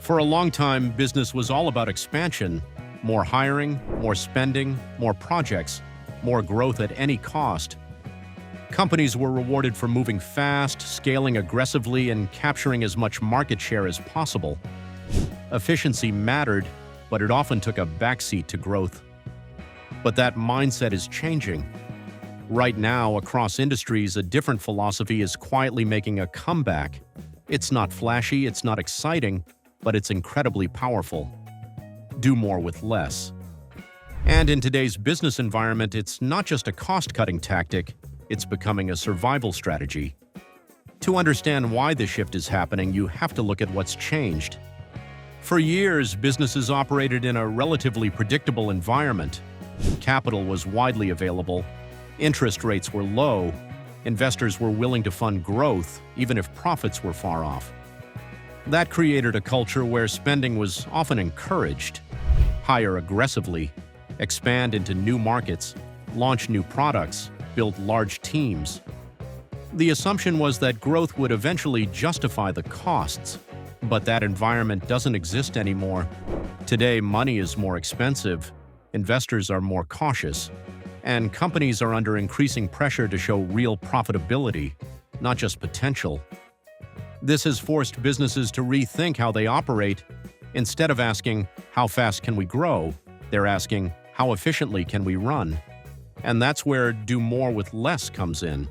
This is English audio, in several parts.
For a long time, business was all about expansion, more hiring, more spending, more projects, more growth at any cost. Companies were rewarded for moving fast, scaling aggressively, and capturing as much market share as possible. Efficiency mattered, but it often took a backseat to growth. But that mindset is changing. Right now, across industries, a different philosophy is quietly making a comeback. It's not flashy, it's not exciting, but it's incredibly powerful. Do more with less. And in today's business environment, it's not just a cost-cutting tactic, it's becoming a survival strategy. To understand why this shift is happening, you have to look at what's changed. For years, businesses operated in a relatively predictable environment. Capital was widely available, interest rates were low, investors were willing to fund growth, even if profits were far off. That created a culture where spending was often encouraged. Hire aggressively, expand into new markets, launch new products, build large teams. The assumption was that growth would eventually justify the costs, but that environment doesn't exist anymore. Today, money is more expensive, investors are more cautious, and companies are under increasing pressure to show real profitability, not just potential. This has forced businesses to rethink how they operate. Instead of asking, "How fast can we grow?" they're asking, "How efficiently can we run?" And that's where do more with less comes in.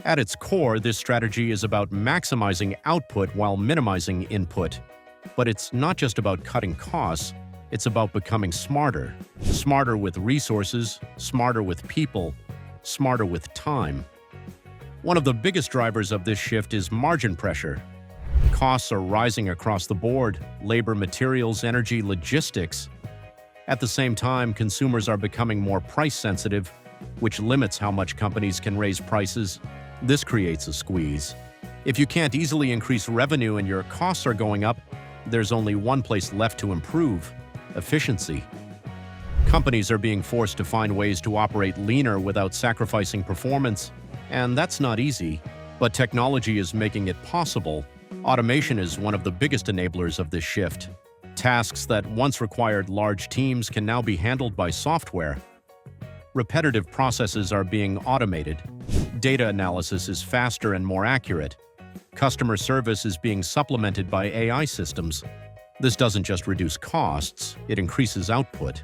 At its core, this strategy is about maximizing output while minimizing input. But it's not just about cutting costs, it's about becoming smarter. Smarter with resources, smarter with people, smarter with time. One of the biggest drivers of this shift is margin pressure. Costs are rising across the board: labor, materials, energy, logistics. At the same time, consumers are becoming more price-sensitive, which limits how much companies can raise prices. This creates a squeeze. If you can't easily increase revenue and your costs are going up, there's only one place left to improve: efficiency. Companies are being forced to find ways to operate leaner without sacrificing performance, and that's not easy, but technology is making it possible. Automation is one of the biggest enablers of this shift. Tasks that once required large teams can now be handled by software. Repetitive processes are being automated. Data analysis is faster and more accurate. Customer service is being supplemented by AI systems. This doesn't just reduce costs, it increases output.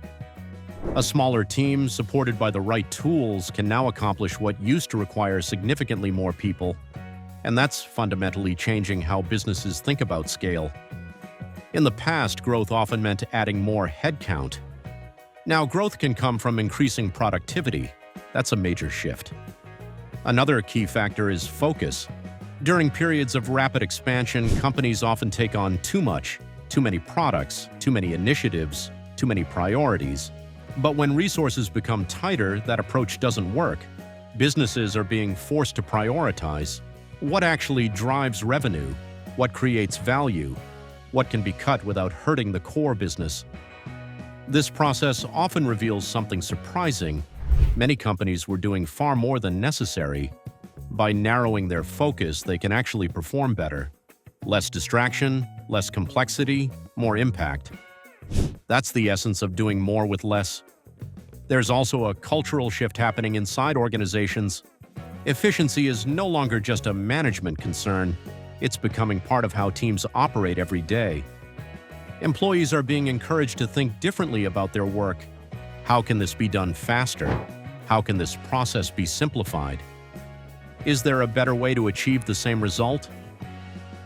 A smaller team, supported by the right tools, can now accomplish what used to require significantly more people. And that's fundamentally changing how businesses think about scale. In the past, growth often meant adding more headcount. Now, growth can come from increasing productivity. That's a major shift. Another key factor is focus. During periods of rapid expansion, companies often take on too much, too many products, too many initiatives, too many priorities. But when resources become tighter, that approach doesn't work. Businesses are being forced to prioritize. What actually drives revenue? What creates value? What can be cut without hurting the core business? This process often reveals something surprising. Many companies were doing far more than necessary. By narrowing their focus, they can actually perform better. Less distraction, less complexity, more impact. That's the essence of doing more with less. There's also a cultural shift happening inside organizations. Efficiency is no longer just a management concern. It's becoming part of how teams operate every day. Employees are being encouraged to think differently about their work. How can this be done faster? How can this process be simplified? Is there a better way to achieve the same result?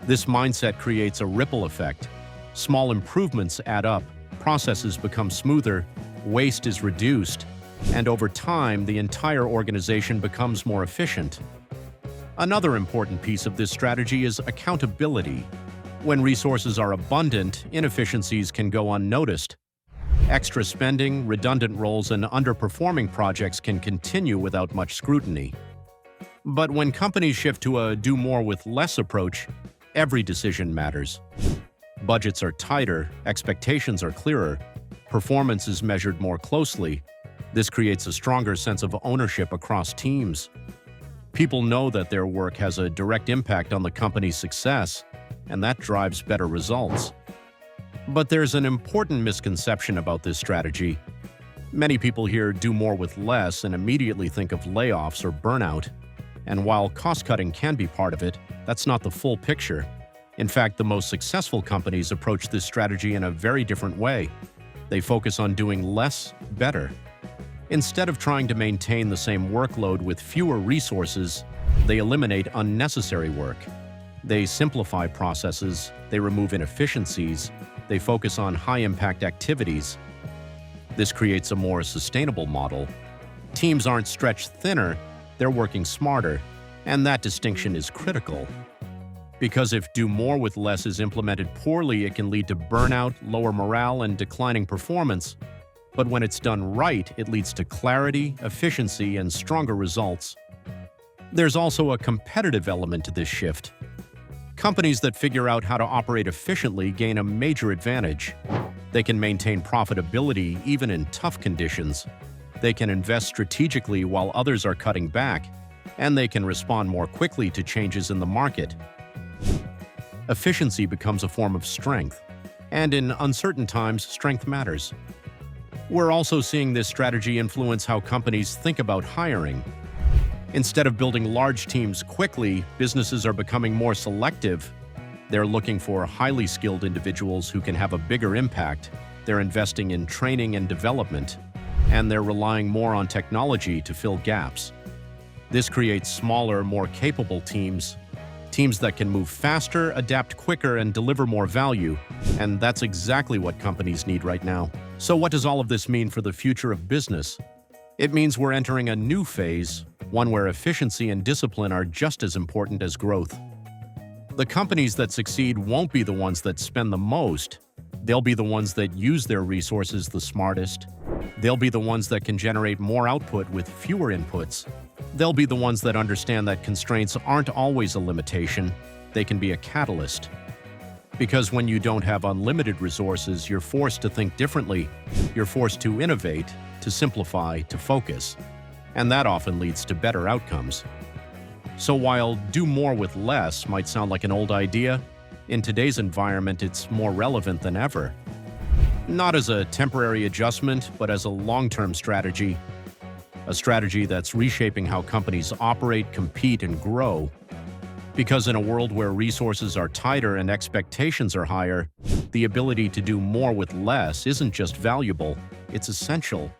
This mindset creates a ripple effect. Small improvements add up, processes become smoother, waste is reduced, and over time, the entire organization becomes more efficient. Another important piece of this strategy is accountability. When resources are abundant, inefficiencies can go unnoticed. Extra spending, redundant roles, and underperforming projects can continue without much scrutiny. But when companies shift to a do more with less approach, every decision matters. Budgets are tighter, expectations are clearer, performance is measured more closely. This creates a stronger sense of ownership across teams. People know that their work has a direct impact on the company's success, and that drives better results. But there's an important misconception about this strategy. Many people hear do more with less and immediately think of layoffs or burnout. And while cost-cutting can be part of it, that's not the full picture. In fact, the most successful companies approach this strategy in a very different way. They focus on doing less better. Instead of trying to maintain the same workload with fewer resources, they eliminate unnecessary work. They simplify processes, they remove inefficiencies, they focus on high-impact activities. This creates a more sustainable model. Teams aren't stretched thinner, they're working smarter, and that distinction is critical. Because if do more with less is implemented poorly, it can lead to burnout, lower morale, and declining performance. But when it's done right, it leads to clarity, efficiency, and stronger results. There's also a competitive element to this shift. Companies that figure out how to operate efficiently gain a major advantage. They can maintain profitability even in tough conditions. They can invest strategically while others are cutting back, and they can respond more quickly to changes in the market. Efficiency becomes a form of strength, and in uncertain times, strength matters. We're also seeing this strategy influence how companies think about hiring. Instead of building large teams quickly, businesses are becoming more selective. They're looking for highly skilled individuals who can have a bigger impact. They're investing in training and development, and they're relying more on technology to fill gaps. This creates smaller, more capable teams that can move faster, adapt quicker, and deliver more value. And that's exactly what companies need right now. So what does all of this mean for the future of business? It means we're entering a new phase, one where efficiency and discipline are just as important as growth. The companies that succeed won't be the ones that spend the most. They'll be the ones that use their resources the smartest. They'll be the ones that can generate more output with fewer inputs. They'll be the ones that understand that constraints aren't always a limitation. They can be a catalyst. Because when you don't have unlimited resources, you're forced to think differently. You're forced to innovate, to simplify, to focus. And that often leads to better outcomes. So while do more with less might sound like an old idea, in today's environment it's more relevant than ever. Not as a temporary adjustment, but as a long-term strategy. A strategy that's reshaping how companies operate, compete, and grow. Because in a world where resources are tighter and expectations are higher, the ability to do more with less isn't just valuable, it's essential.